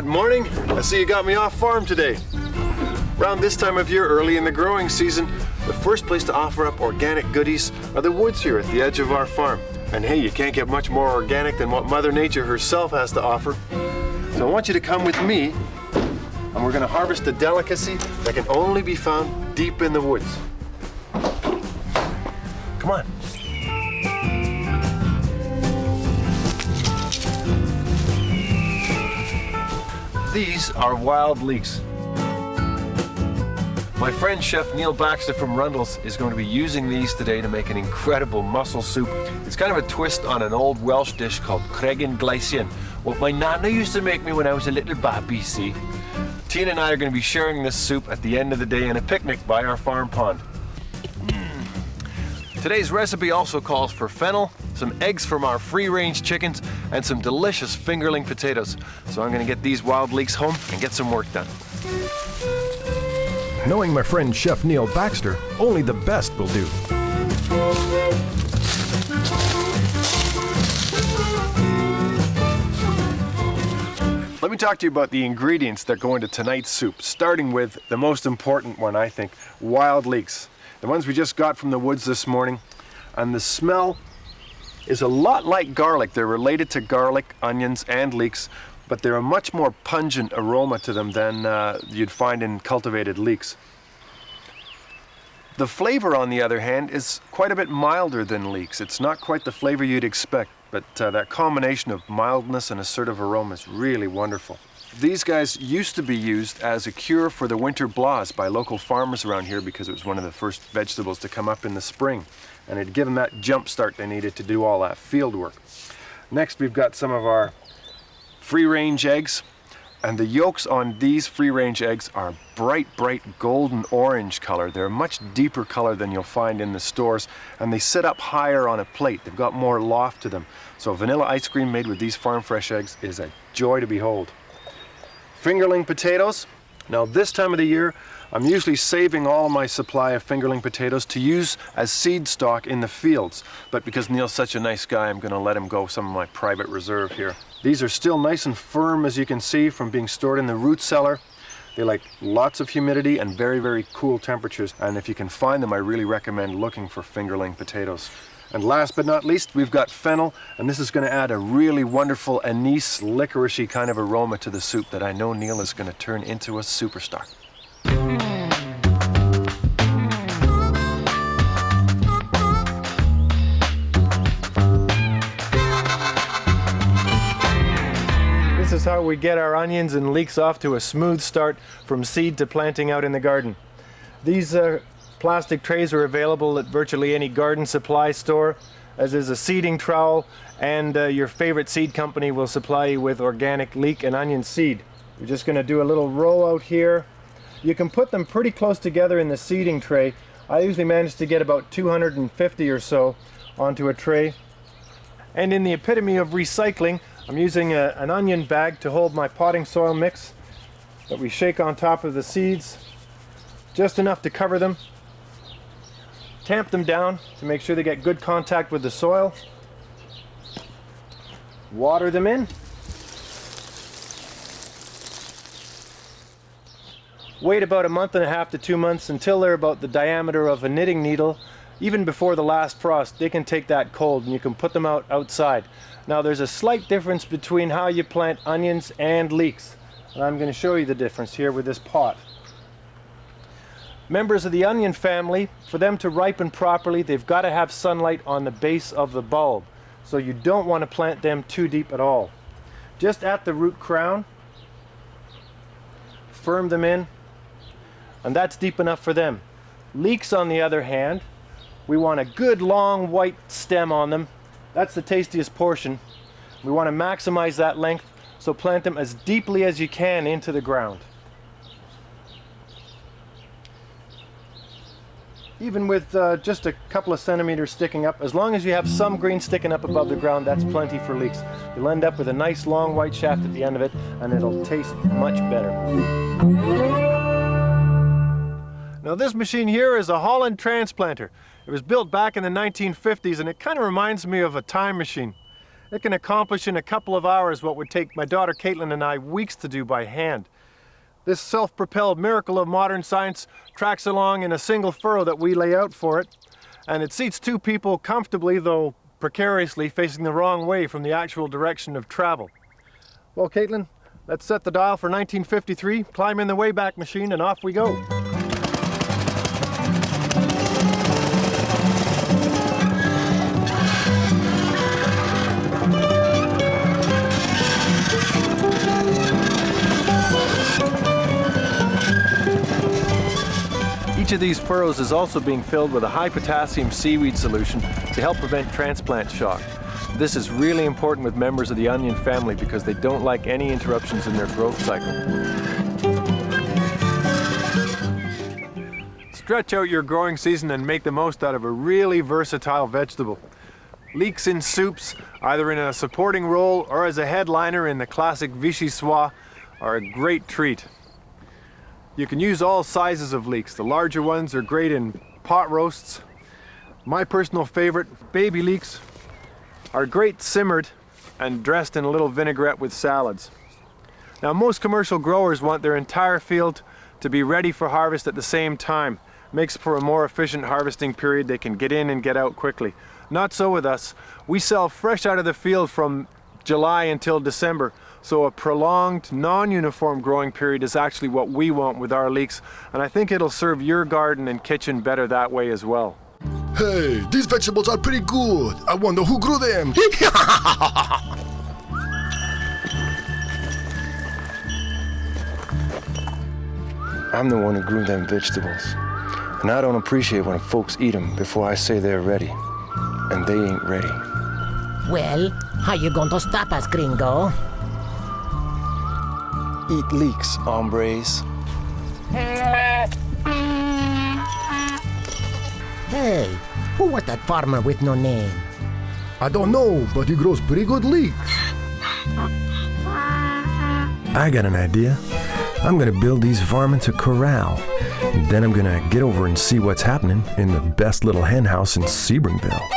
Good morning. I see you got me off farm today. Around this time of year, early in the growing season, the first place to offer up organic goodies are the woods here at the edge of our farm. And hey, you can't get much more organic than what Mother Nature herself has to offer. So I want you to come with me, and we're going to harvest a delicacy that can only be found deep in the woods. Come on. These are wild leeks. My friend Chef Neil Baxter from Rundle's is going to be using these today to make an incredible mussel soup. It's kind of a twist on an old Welsh dish called Cregan Glycian, what my nana used to make me when I was a little baby, see? Tina and I are going to be sharing this soup at the end of the day in a picnic by our farm pond. Today's recipe also calls for fennel, some eggs from our free-range chickens, and some delicious fingerling potatoes. So I'm going to get these wild leeks home and get some work done. Knowing my friend Chef Neil Baxter, only the best will do. Let me talk to you about the ingredients that go into tonight's soup, starting with the most important one, I think, wild leeks. The ones we just got from the woods this morning. And the smell is a lot like garlic. They're related to garlic, onions, and leeks, but they're a much more pungent aroma to them than you'd find in cultivated leeks. The flavor, on the other hand, is quite a bit milder than leeks. It's not quite the flavor you'd expect, but that combination of mildness and assertive aroma is really wonderful. These guys used to be used as a cure for the winter blahs by local farmers around here because it was one of the first vegetables to come up in the spring, and it had given that jump start they needed to do all that field work. Next, we've got some of our free-range eggs, and the yolks on these free-range eggs are bright golden orange color. They're a much deeper color than you'll find in the stores, and they sit up higher on a plate. They've got more loft to them. So vanilla ice cream made with these farm fresh eggs is a joy to behold. Fingerling potatoes. Now this time of the year, I'm usually saving all of my supply of fingerling potatoes to use as seed stock in the fields. But because Neil's such a nice guy, I'm going to let him go some of my private reserve here. These are still nice and firm, as you can see, from being stored in the root cellar. They like lots of humidity and very cool temperatures. And if you can find them, I really recommend looking for fingerling potatoes. And last but not least, we've got fennel, and this is going to add a really wonderful anise, licoricey kind of aroma to the soup that I know Neil is going to turn into a superstar. This is how we get our onions and leeks off to a smooth start from seed to planting out in the garden. These plastic trays are available at virtually any garden supply store, as is a seeding trowel, and your favorite seed company will supply you with organic leek and onion seed. We're just going to do a little row out here. You can put them pretty close together in the seeding tray. I usually manage to get about 250 or so onto a tray. And in the epitome of recycling, I'm using an onion bag to hold my potting soil mix that we shake on top of the seeds, just enough to cover them. Tamp them down to make sure they get good contact with the soil. Water them in. Wait about a month and a half to 2 months until they're about the diameter of a knitting needle. Even before the last frost, they can take that cold and you can put them outside. Now there's a slight difference between how you plant onions and leeks. And I'm going to show you the difference here with this pot. Members of the onion family, for them to ripen properly, they've got to have sunlight on the base of the bulb. So you don't want to plant them too deep at all. Just at the root crown, firm them in, and that's deep enough for them. Leeks, on the other hand, we want a good long white stem on them. That's the tastiest portion. We want to maximize that length, so plant them as deeply as you can into the ground. Even with just a couple of centimeters sticking up, as long as you have some green sticking up above the ground, that's plenty for leeks. You'll end up with a nice long white shaft at the end of it, and it'll taste much better. Now this machine here is a Holland transplanter. It was built back in the 1950s, and it kind of reminds me of a time machine. It can accomplish in a couple of hours what would take my daughter Caitlin and I weeks to do by hand. This self-propelled miracle of modern science tracks along in a single furrow that we lay out for it, and it seats two people comfortably, though precariously, facing the wrong way from the actual direction of travel. Well, Caitlin, let's set the dial for 1953, climb in the Wayback Machine, and off we go. Each of these furrows is also being filled with a high potassium seaweed solution to help prevent transplant shock. This is really important with members of the onion family because they don't like any interruptions in their growth cycle. Stretch out your growing season and make the most out of a really versatile vegetable. Leeks in soups, either in a supporting role or as a headliner in the classic vichyssoise, are a great treat. You can use all sizes of leeks. The larger ones are great in pot roasts. My personal favorite, baby leeks, are great simmered and dressed in a little vinaigrette with salads. Now, most commercial growers want their entire field to be ready for harvest at the same time. Makes for a more efficient harvesting period. They can get in and get out quickly. Not so with us. We sell fresh out of the field from July until December. So a prolonged, non-uniform growing period is actually what we want with our leeks, and I think it'll serve your garden and kitchen better that way as well. Hey, these vegetables are pretty good. I wonder who grew them. I'm the one who grew them vegetables, and I don't appreciate when folks eat them before I say they're ready, and they ain't ready. Well, how you going to stop us, gringo? Eat leeks, hombres. Hey, who was that farmer with no name? I don't know, but he grows pretty good leeks. I got an idea. I'm gonna build these varmints a corral. And then I'm gonna get over and see what's happening in the best little hen house in Sebringville.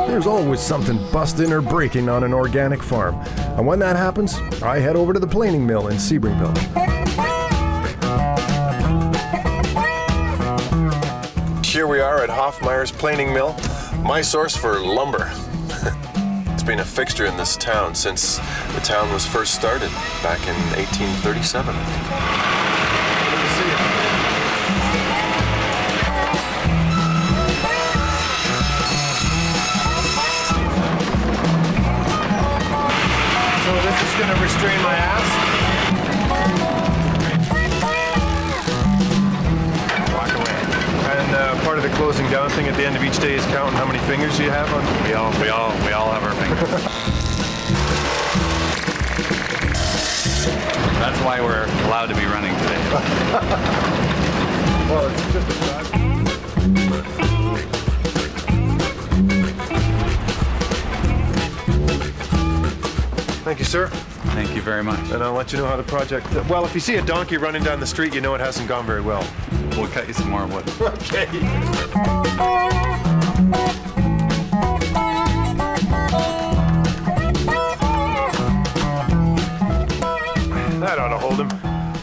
There's always something busting or breaking on an organic farm. And when that happens, I head over to the planing mill in Sebringville. Here we are at Hoffmeyer's Planing Mill, my source for lumber. It's been a fixture in this town since the town was first started back in 1837, I think. Good to see you. So this is going to restrain my ass. Walk away. And part of the closing down thing at the end of each day is counting how many fingers you have on. We all have our fingers. That's why we're allowed to be running today. Well, it's just a shot. Thank you, sir. Thank you very much. And I'll let you know how the project... Well, if you see a donkey running down the street, you know it hasn't gone very well. We'll cut you some more wood. Okay. That ought to hold him.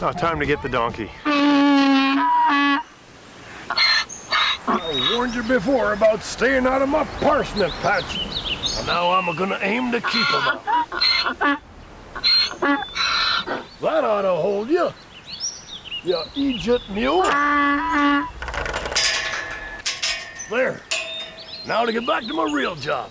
Now, time to get the donkey. I warned you before about staying out of my parsnip patch. And now I'm gonna aim to keep him up. That ought to hold you. You Egypt mule. There. Now to get back to my real job.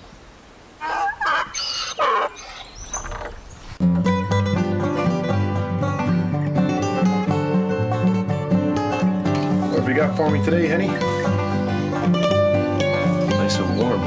What have you got for me today, Henny? Nice and warm.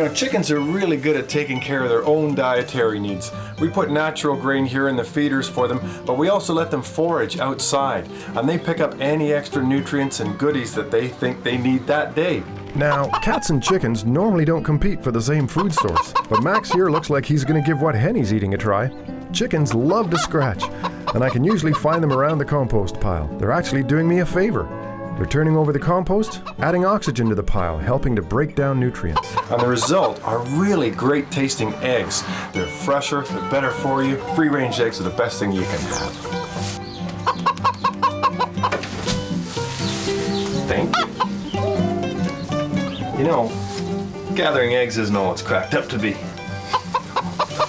know, chickens are really good at taking care of their own dietary needs. We put natural grain here in the feeders for them, but we also let them forage outside, and they pick up any extra nutrients and goodies that they think they need that day. Now, cats and chickens normally don't compete for the same food source, but Max here looks like he's gonna give what Henny's eating a try. Chickens love to scratch, and I can usually find them around the compost pile. They're actually doing me a favor. They're turning over the compost, adding oxygen to the pile, helping to break down nutrients. And the result are really great tasting eggs. They're fresher, they're better for you. Free-range eggs are the best thing you can have. Thank you. You know, gathering eggs isn't all it's cracked up to be.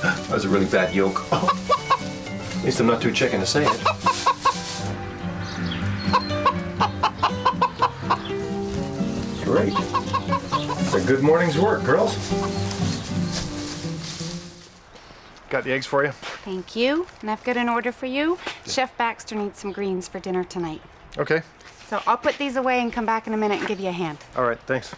That was a really bad yolk. At least I'm not too chicken to say it. Great. It's a good morning's work, girls. Got the eggs for you? Thank you. And I've got an order for you. Chef Baxter needs some greens for dinner tonight. Okay. So I'll put these away and come back in a minute and give you a hand. All right, thanks.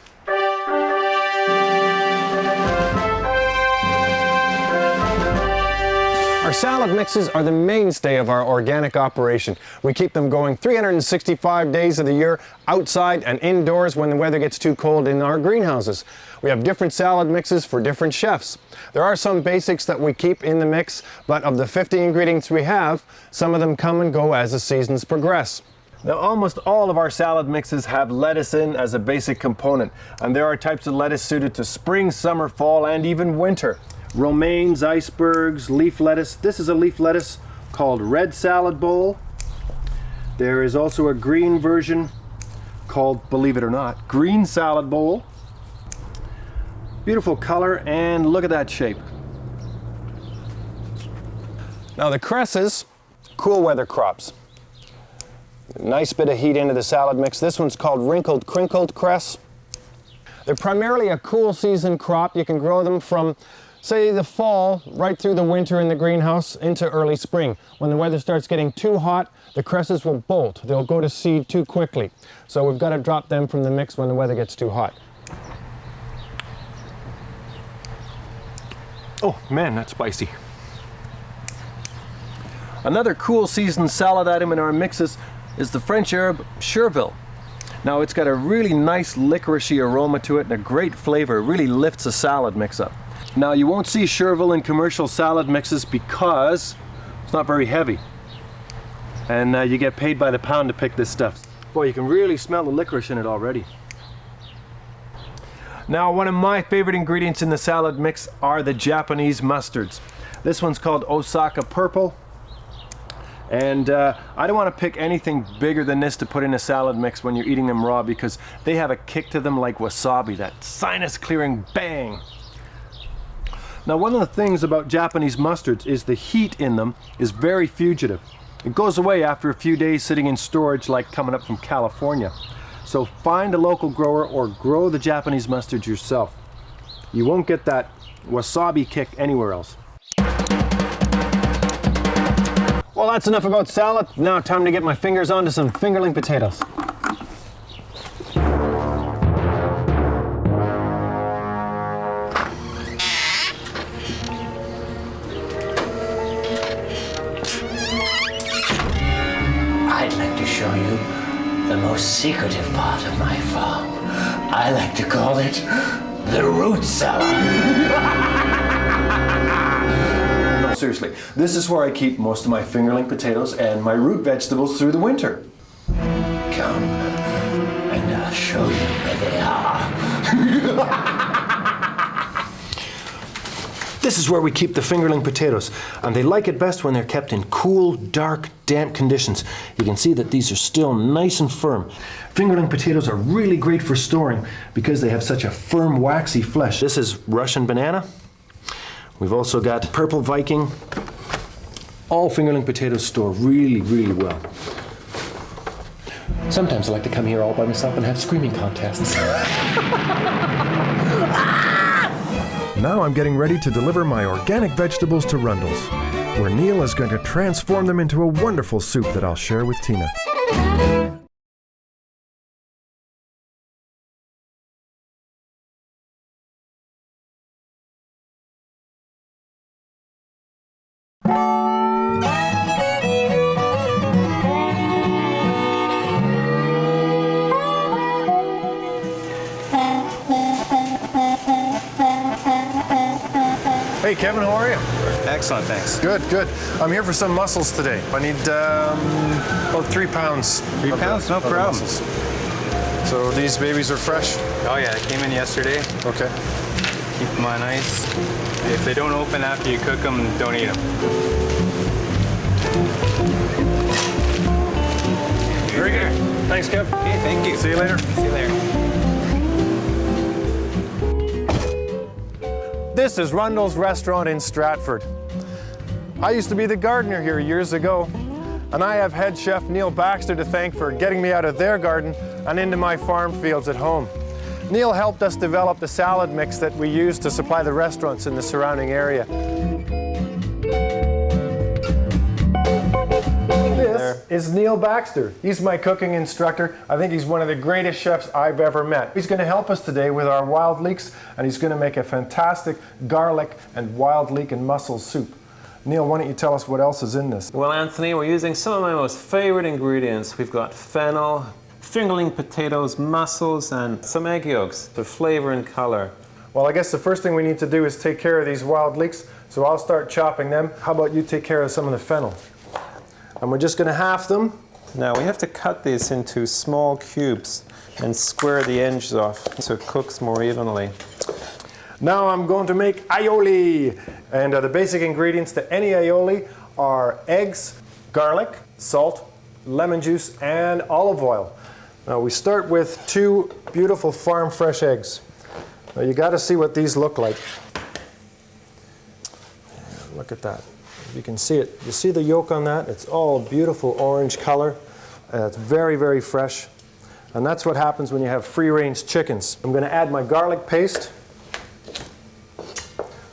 Our salad mixes are the mainstay of our organic operation. We keep them going 365 days of the year, outside and indoors when the weather gets too cold in our greenhouses. We have different salad mixes for different chefs. There are some basics that we keep in the mix, but of the 50 ingredients we have, some of them come and go as the seasons progress. Now, almost all of our salad mixes have lettuce in as a basic component, and there are types of lettuce suited to spring, summer, fall, and even winter. Romaines, icebergs, leaf lettuce. This is a leaf lettuce called red salad bowl. There is also a green version called, believe it or not, green salad bowl. Beautiful color, and look at that shape. Now the cresses, cool weather crops. Nice bit of heat into the salad mix. This one's called wrinkled crinkled cress. They're primarily a cool season crop. You can grow them from, say, the fall right through the winter in the greenhouse into early spring. When the weather starts getting too hot, the cresses will bolt. They'll go to seed too quickly. So we've got to drop them from the mix when the weather gets too hot. Oh man, that's spicy. Another cool season salad item in our mixes is the French herb chervil. Now it's got a really nice licoricey aroma to it and a great flavor. It really lifts a salad mix up. Now you won't see chervil in commercial salad mixes because it's not very heavy. And you get paid by the pound to pick this stuff. Boy, you can really smell the licorice in it already. Now, one of my favorite ingredients in the salad mix are the Japanese mustards. This one's called Osaka Purple. And I don't want to pick anything bigger than this to put in a salad mix when you're eating them raw because they have a kick to them like wasabi, that sinus clearing bang. Now, one of the things about Japanese mustards is the heat in them is very fugitive. It goes away after a few days sitting in storage like coming up from California. So find a local grower or grow the Japanese mustards yourself. You won't get that wasabi kick anywhere else. Well, that's enough about salad. Now time to get my fingers onto some fingerling potatoes. I'd like to show you the most secretive part of my farm. I like to call it the root cellar. No, seriously, this is where I keep most of my fingerling potatoes and my root vegetables through the winter. Come, and I'll show you where they are. This is where we keep the fingerling potatoes, and they like it best when they're kept in cool, dark, damp conditions. You can see that these are still nice and firm. Fingerling potatoes are really great for storing because they have such a firm, waxy flesh. This is Russian banana. We've also got purple Viking. All fingerling potatoes store really, really well. Sometimes I like to come here all by myself and have screaming contests. Now I'm getting ready to deliver my organic vegetables to Rundle's, where Neil is going to transform them into a wonderful soup that I'll share with Tina. Hey, Kevin, how are you? Excellent, thanks. Good, good. I'm here for some mussels today. I need about 3 pounds. 3 pounds, no problem. So these babies are fresh? Oh yeah, they came in yesterday. Okay. Keep them on ice. If they don't open after you cook them, don't eat them. Very good. Thanks, Kev. Okay, thank you. See you later. See you later. This is Rundle's Restaurant in Stratford. I used to be the gardener here years ago, and I have head chef Neil Baxter to thank for getting me out of their garden and into my farm fields at home. Neil helped us develop the salad mix that we use to supply the restaurants in the surrounding area. This is Neil Baxter. He's my cooking instructor. I think he's one of the greatest chefs I've ever met. He's going to help us today with our wild leeks, and he's going to make a fantastic garlic and wild leek and mussel soup. Neil, why don't you tell us what else is in this? Well, Anthony, we're using some of my most favorite ingredients. We've got fennel, fingerling potatoes, mussels, and some egg yolks for flavor and color. Well, I guess the first thing we need to do is take care of these wild leeks, so I'll start chopping them. How about you take care of some of the fennel? And we're just going to half them. Now, we have to cut these into small cubes and square the edges off so it cooks more evenly. Now I'm going to make aioli. And the basic ingredients to any aioli are eggs, garlic, salt, lemon juice, and olive oil. Now we start with 2 beautiful farm fresh eggs. Now you got to see what these look like. Look at that. You can see it. You see the yolk on that? It's all beautiful orange color. It's very, very fresh. And that's what happens when you have free-range chickens. I'm going to add my garlic paste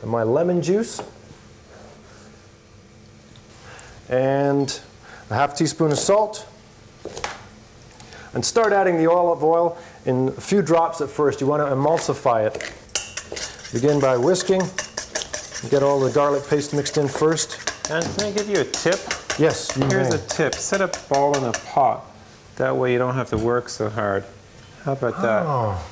and my lemon juice and a half teaspoon of salt. And start adding the olive oil in a few drops at first. You want to emulsify it. Begin by whisking. Get all the garlic paste mixed in first. And can I give you a tip? Yes, you Here's may. a tip. Set a ball in a pot. That way you don't have to work so hard. How about that? Oh.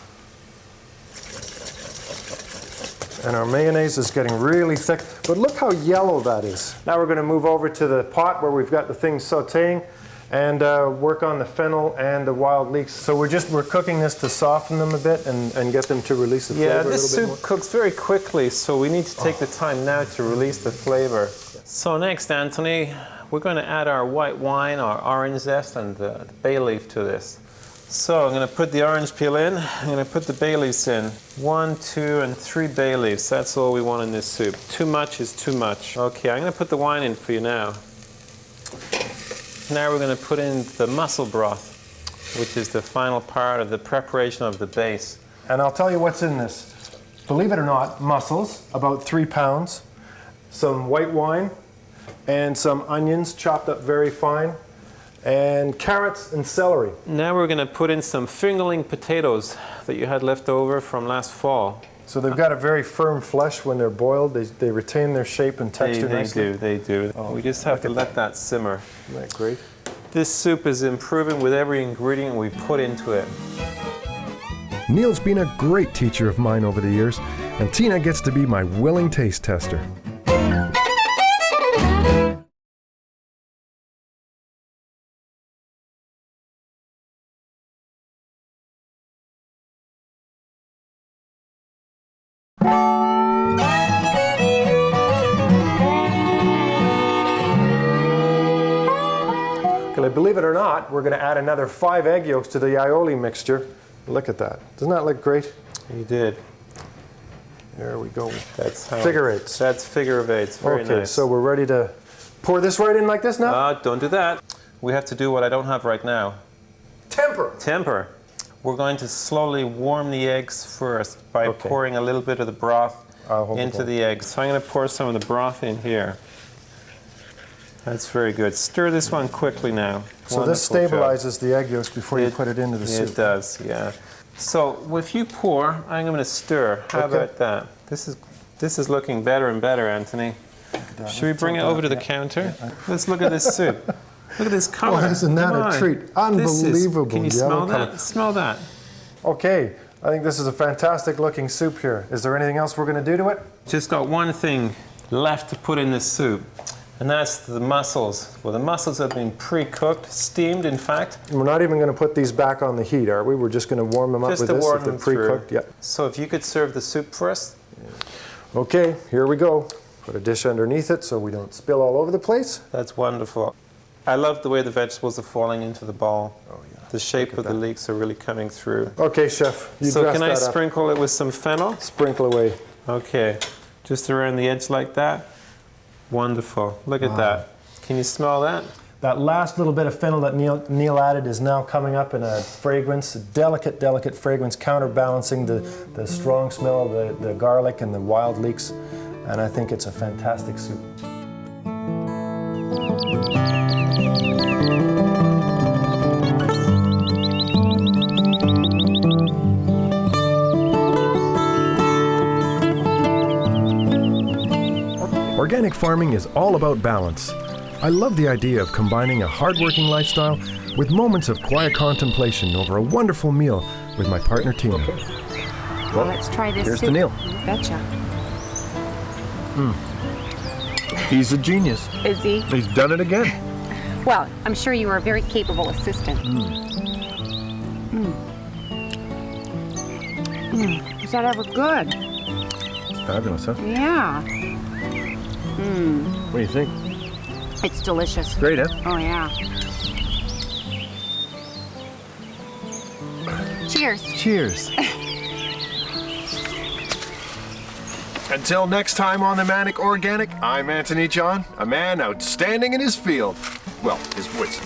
And our mayonnaise is getting really thick. But look how yellow that is. Now we're going to move over to the pot where we've got the things sauteing and work on the fennel and the wild leeks. So we're cooking this to soften them a bit and get them to release the flavor a little bit more. Yeah, this soup cooks very quickly, so we need to take the time now to release the flavor. So next, Anthony, we're going to add our white wine, our orange zest, and the bay leaf to this. So I'm going to put the orange peel in. I'm going to put the bay leaves in. 1, 2, and 3 bay leaves. That's all we want in this soup. Too much is too much. Okay, I'm going to put the wine in for you now. Now we're going to put in the mussel broth, which is the final part of the preparation of the base. And I'll tell you what's in this. Believe it or not, mussels, about 3 pounds, some white wine, and some onions chopped up very fine, and carrots and celery. Now we're going to put in some fingerling potatoes that you had left over from last fall. So they've got a very firm flesh when they're boiled. They retain their shape and texture nicely. They do. Oh, we just have to let that simmer. Isn't that great? This soup is improving with every ingredient we put into it. Neil's been a great teacher of mine over the years, and Tina gets to be my willing taste tester. Believe it or not, we're going to add another 5 egg yolks to the aioli mixture. Look at that. Doesn't that look great? You did. There we go. That's how figure eights. That's figure of eights. Very okay, nice. So we're ready to pour this right in like this now? Don't do that. We have to do what I don't have right now. Temper. Temper. We're going to slowly warm the eggs first by pouring a little bit of the broth into the eggs. So I'm going to pour some of the broth in here. That's very good. Stir this one quickly now. So this stabilizes the egg yolks before you put it into the soup. It does, yeah. So if you pour, I'm going to stir. How about that? This is looking better and better, Anthony. Should we bring it over to the counter? Let's look at this soup. Look at this color. Oh, isn't that a treat? Unbelievable. Can you smell that? Smell that. Okay, I think this is a fantastic looking soup here. Is there anything else we're going to do to it? Just got one thing left to put in the soup, and that's the mussels. Well, the mussels have been pre-cooked, steamed, in fact. We're not even going to put these back on the heat, are we? We're just going to warm them up Just with to this warm if they're them through. pre-cooked. Yeah. So if you could serve the soup for us. Okay, here we go. Put a dish underneath it so we don't spill all over the place. That's wonderful. I love the way the vegetables are falling into the bowl. Oh, yeah. The shape of the leeks are really coming through. Okay, chef. You So dress can I that up. sprinkle it with some fennel? Sprinkle away. Okay, just around the edge like that. Wonderful. Look at that. Can you smell that? That last little bit of fennel that Neil added is now coming up in a fragrance, a delicate, delicate fragrance, counterbalancing the strong smell of the garlic and the wild leeks. And I think it's a fantastic soup. Organic farming is all about balance. I love the idea of combining a hardworking lifestyle with moments of quiet contemplation over a wonderful meal with my partner Tina. Well, let's try this here's soup. the meal. You betcha. He's a genius. Is he? He's done it again. Well, I'm sure you were a very capable assistant. Is that ever good? It's fabulous, huh? Yeah. What do you think? It's delicious. Great, huh? Oh, yeah. Cheers. Cheers. Until next time on the Manic Organic, I'm Antony John, a man outstanding in his field. Well, his woods.